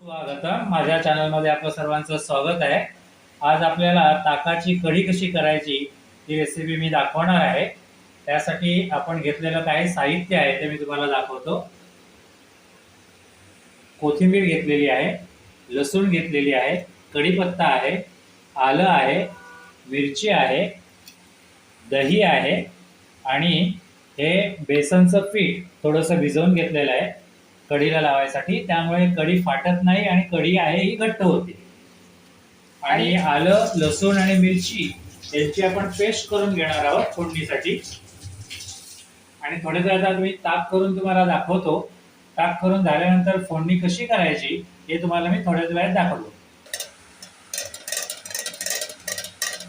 स्वागतम. माझ्या चॅनलमध्ये आपलं सर्वांचं स्वागत आहे. आज आपल्याला ताकाची कढी कशी करायची ही रेसिपी मी दाखवणार आहे. त्यासाठी आपण घेतलेलं काही साहित्य आहे ते मी तुम्हाला दाखवतो. कोथिंबीर घेतलेली आहे, लसूण घेतलेली आहे, कढीपत्ता आहे, आलं आहे, मिरची आहे, दही आहे आणि हे बेसनचं पीठ थोडंसं भिजवून घेतलेलं आहे कढीला लावायसाठी. त्यामुळे कढी फाटत नाही आणि कढी आहे ही घट्ट होते. आणि आलं, लसूण आणि मिरची यांची आपण पेस्ट करून घेणार आहोत फोडणीसाठी. आणि थोड्या वेळात मी ताक करून तुम्हाला दाखवतो. ताक करून झाल्यानंतर फोडणी कशी करायची हे तुम्हाला मी थोड्याच वेळात दाखवतो.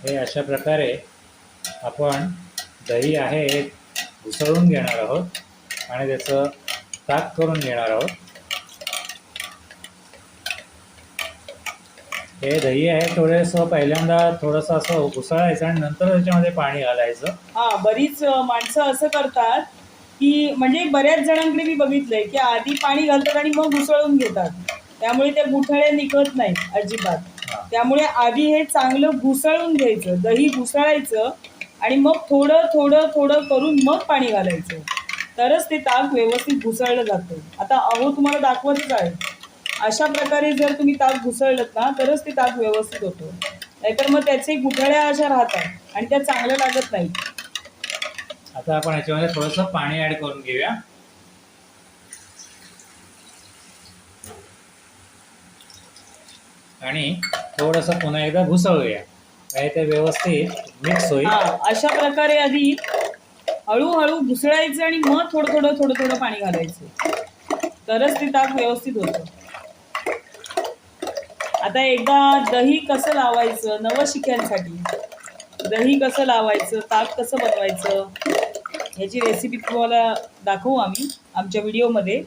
हे अशा प्रकारे आपण दही आहे हे घुसळून घेणार आहोत आणि त्याचं ताक करून घेणार आहोत. हे दही आहे थोडंसं पहिल्यांदा थोडंसं असं घुसळायचं आणि नंतर त्याच्यामध्ये पाणी घालायचं. बरीच माणसं असं करतात की म्हणजे बऱ्याच जणांकडे मी बघितलंय की आधी पाणी घालतात आणि मग घुसळून घेतात. त्यामुळे ते गुठळे निघत नाहीत अजिबात. त्यामुळे आधी हे चांगलं घुसळून घ्यायचं, दही घुसळायचं आणि मग थोडं थोडं थोडं करून मग पाणी घालायचं, तरच ते ताक व्यवस्थित घुसळलं जातं. आता अहो तुम्हाला दाखवतच आहे. अशा प्रकारे जर तुम्ही ताक घुसळलं ना तरच ते ताक व्यवस्थित होतं. नाहीतर मग त्याचे गुठळ्या अशा राहतात आणि त्या चांगल्या लागत नाही. आता आपण याच्यामध्ये थोडंसं पाणी ऍड करून घेऊया. आणि थोडंसं पुन्हा एकदा घुसळूया, काय ते व्यवस्थित मिक्स होईल. अशा प्रकारे आधी हळूहळू घुसळायचं आणि मग थोडं थोडं थोडं थोडं पाणी घालायचं, तरच ते ताक व्यवस्थित होतं. आता एकदा दही कसं लावायचं नवशिक्यांसाठी, दही कसं लावायचं, ताक कसं बनवायचं ह्याची रेसिपी तुम्हाला दाखवू आम्ही आमच्या व्हिडिओमध्ये.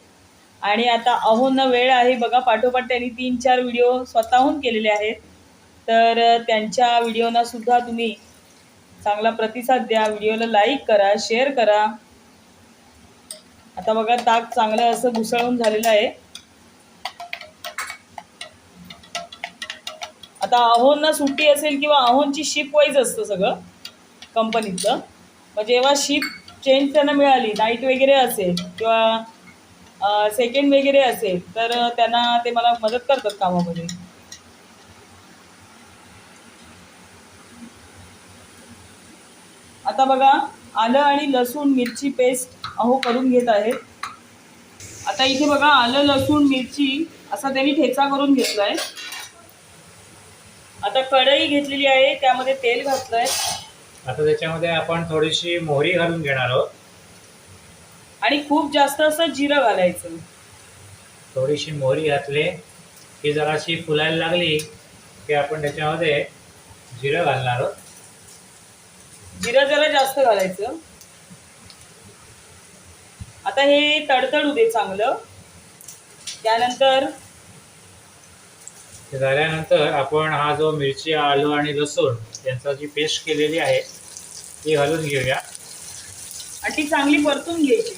आणि आता अहोंना वेळ आहे बघा, पाठोपाठ त्यांनी 3-4 व्हिडिओ स्वतःहून केलेले आहेत. तर त्यांच्या व्हिडिओना सुद्धा तुम्ही चांगला प्रतिसाद द्या, व्हिडिओला लाईक करा, शेअर करा. आता बघा ताक चांगलं असं घुसळून झालेलं आहे. आता अहोंना सुट्टी असेल किंवा अहोंची शिप वाईज असतं सगळं कंपनीतलं. मग जेव्हा शिप चेंज त्यांना मिळाली, नाईट वगैरे असेल किंवा सेकंड वगैरे असेल, तर त्यांना ते मला मदत करतात कामामध्ये. आता बघा आलं आणि लसूण मिरची पेस्ट अहो करून घेत आहेत. आता इथे बघा आलं लसूण मिरची असा त्यांनी ठेचा करून घेतलाय. आता कढई घेतलेली आहे, त्यामध्ये तेल घातलंय. आता त्याच्यामध्ये आपण थोडीशी मोहरी घालून घेणार आहोत आणि खूप जास्त असं जिरं घालायचं. थोडीशी मोहरी घातली की जराशी फुलायला लागली की आपण त्याच्यामध्ये जिरं घालणार आहोत. जिरं जरा जास्त घालायचं. आता हे तडतडू दे चांगलं. त्यानंतर झाल्यानंतर आपण हा जो मिरची, आलं आणि लसूण यांचा जी पेस्ट केलेली आहे ती घालून घेऊया आणि ती चांगली परतून घ्यायची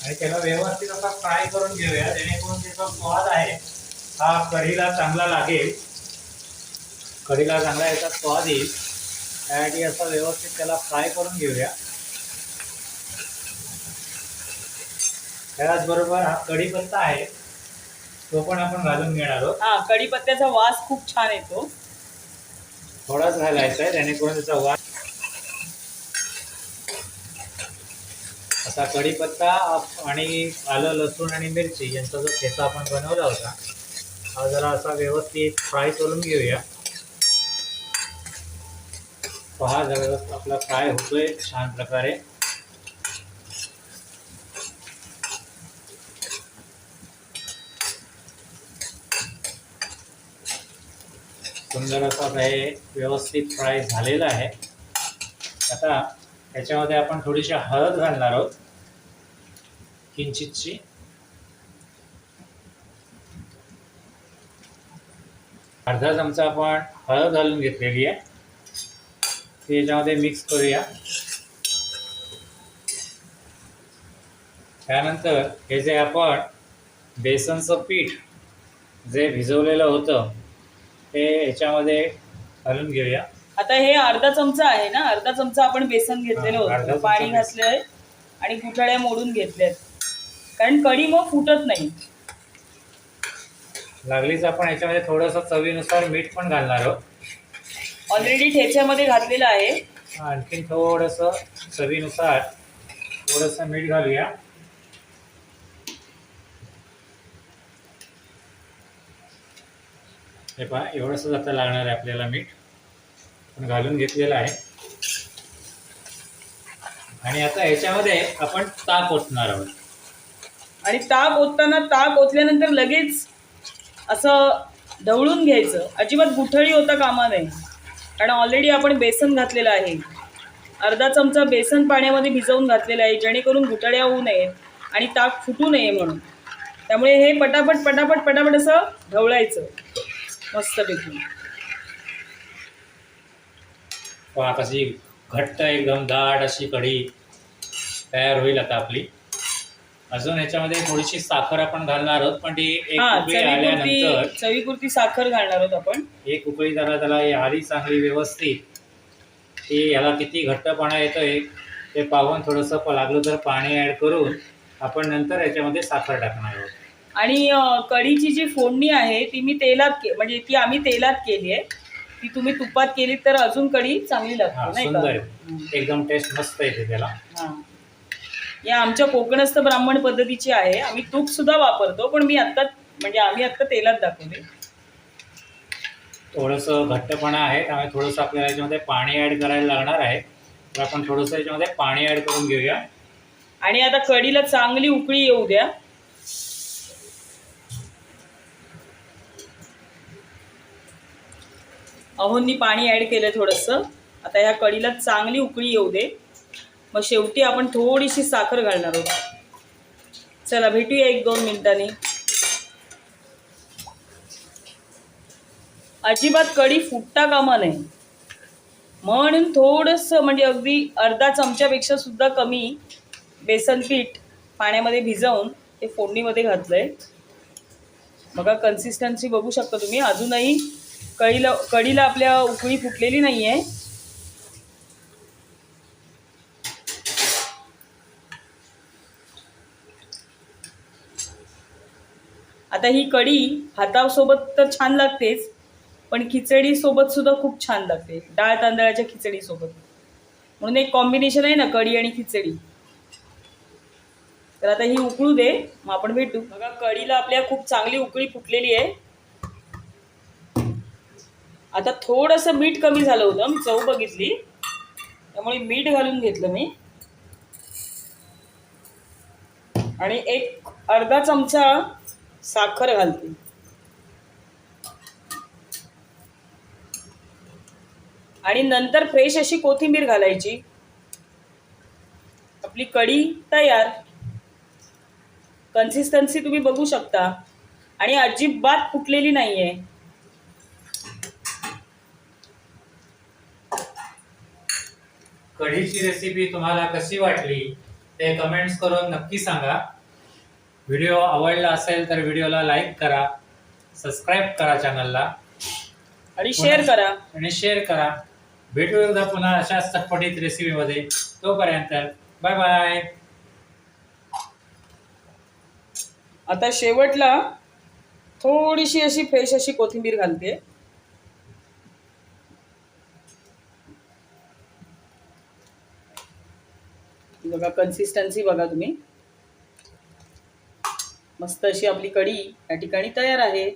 आणि त्याला व्यवस्थित असा फ्राय करून घेऊया, जेणेकरून त्याचा स्वाद आहे हा कढीला चांगला लागेल, कढीला चांगला याचा स्वाद येईल. त्यासाठी असं व्यवस्थित त्याला फ्राय करून घेऊया. त्याचबरोबर हा कढीपत्ता आहे तो पण आपण घालून घेणार आहोत. कढीपत्त्याचा वास खूप छान येतो. थोडाच घालायचा आहे जेणेकरून त्याचा वास. असा कढीपत्ता आणि आलं लसूण आणि मिरची यांचा जो ठेचा आपण बनवला होता हा जरा असा व्यवस्थित फ्राय करून घेऊया. पहा जरा आपला फ्राय होतोय छान प्रकारे. सुंदर असा हे व्यवस्थित फ्राय झालेला आहे. आता त्याच्यामध्ये आपण थोडीशी हळद घालणार आहोत, किंचितची. अर्धा चमचा आपण हळद घालून घेतलेली आहे, ती याच्यामध्ये मिक्स करूया. त्यानंतर हे जे आपण बेसनचं पीठ जे भिजवलेलं होतं ते ह्याच्यामध्ये घालून घेऊया. आता हे अर्धा चमचा आहे ना, अर्धा चमचा आपण बेसन घेतलेलं अर्धा होतं, चमचा पाणी बेसन. घातलंय आणि गुठळ्या मोडून घेतल्यात, कारण कढी मग फुटत नाही. लागलीच आपण ह्याच्यामध्ये थोडंसं चवीनुसार मीठ पण घालणार आहोत. ऑलरेडी ठेच्यामध्ये घातलेलं आहे. आणखीन थोडंसं चवीनुसार थोडंसं मीठ घालूया. हे पहा, एवढंसं आता लागणार आहे आपल्याला मीठ, पण घालून घेतलेलं आहे. आणि आता ह्याच्यामध्ये आपण ताक ओतणार आहोत. आणि ताक ओतताना, ताक ओतल्यानंतर लगेच असं ढवळून घ्यायचं, अजिबात गुठळी होता कामा नये, कारण ऑलरेडी आपण बेसन घातलेलं आहे. अर्धा चमचा बेसन पाण्यामध्ये भिजवून घातलेलं आहे, जेणेकरून गुठळ्या होऊ नयेत आणि ताक फुटू नये म्हणून. त्यामुळे हे पटापट पटापट पटापट असं ढवळायचं मस्तपैकी. पहा कशी घट्ट एकदम दाट अशी कढी तयार होईल आता आपली. अजून ह्याच्यामध्ये थोडीशी साखर आपण घालणार आहोत, पण ती एक उकळी आल्यानंतर चवीपुरती साखर घालणार आहोत आपण. एक उकळी त्याला आली चांगली व्यवस्थित, की ह्याला किती घट्टपणा येतोय ते पाहून थोडंसं लागलं तर पाणी ॲड करून आपण नंतर याच्यामध्ये साखर टाकणार आहोत. आणि कढीची जी फोडणी आहे ती मी तेलात म्हणजे ती आम्ही तेलात केली आहे. ती तुम्ही तुपात केली तर अजून कढी चांगली लागते, नाही सुंदर का? एकदम टेस्ट मस्त येते त्याला. हां, या आमच्या कोकणस्थ ब्राह्मण पद्धतीची आहे. आम्ही तूप सुद्धा वापरतो, पण मी आत्ता म्हणजे आम्ही आत्ता तेलात दाखवले. थोडंसं घट्टपणा आहे, त्यामुळे थोडंसं आपल्याला याच्यामध्ये पाणी ॲड करायला लागणार आहे. तर आपण थोडंसं याच्यामध्ये पाणी ॲड करून घेऊया. आणि आता कढीला चांगली उकळी येऊ द्या. अहोंनी पाणी ॲड केलं थोडंसं. आता ह्या कढीला चांगली उकळी येऊ दे, मग शेवटी आपण थोडीशी साखर घालणार आहोत. चला भेटूया 1-2 मिनिटांनी. अजिबात कढी फुटता कामा नये म्हणून थोडंसं म्हणजे अगदी अर्धा चमच्यापेक्षा सुद्धा कमी बेसन पीठ पाण्यामध्ये भिजवून ते फोडणीमध्ये घातलंय. बघा कन्सिस्टन्सी बघू शकता तुम्ही. अजूनही कढीला आपल्या उकळी फुटलेली नाही आहे. आता ही कढी भातासोबत तर छान लागतेच, पण खिचडीसोबत सुद्धा खूप छान लागते, डाळ तांदळाच्या खिचडीसोबत. म्हणून एक कॉम्बिनेशन आहे ना, कढी आणि खिचडी. तर आता ही उकळू दे, मग आपण भेटू. बघा कढीला आपल्या खूप चांगली उकळी फुटलेली आहे. आता थोडंसं मीठ कमी झालं होतं, मी चव बघितली त्यामुळे मीठ घालून घेतलं मी. आणि एक अर्धा चमचा साखर घालते. आणि नंतर फ्रेश अशी कोथिंबीर घालायची. आपली कढी तयार. कन्सिस्टन्सी तुम्ही बघू शकता आणि अजिबात फुटलेली नाहीये. कढीची रेसिपी तुम्हाला कशी वाटली ते कमेंट्स करून नक्की सांगा. व्हिडिओ आवडला असेल तर व्हिडिओला लाईक करा, सबस्क्राईब करा चॅनलला आणि शेअर करा. भेटू एकदा पुन्हा अशाच चटपटीत रेसिपीमध्ये. तोपर्यंत बाय बाय. आता शेवटला थोडीशी अशी फ्रेश अशी कोथिंबीर घालते. बघा कन्सिस्टन्सी बघा तुम्ही. मस्त अशी आपली कढी या ठिकाणी तयार आहे.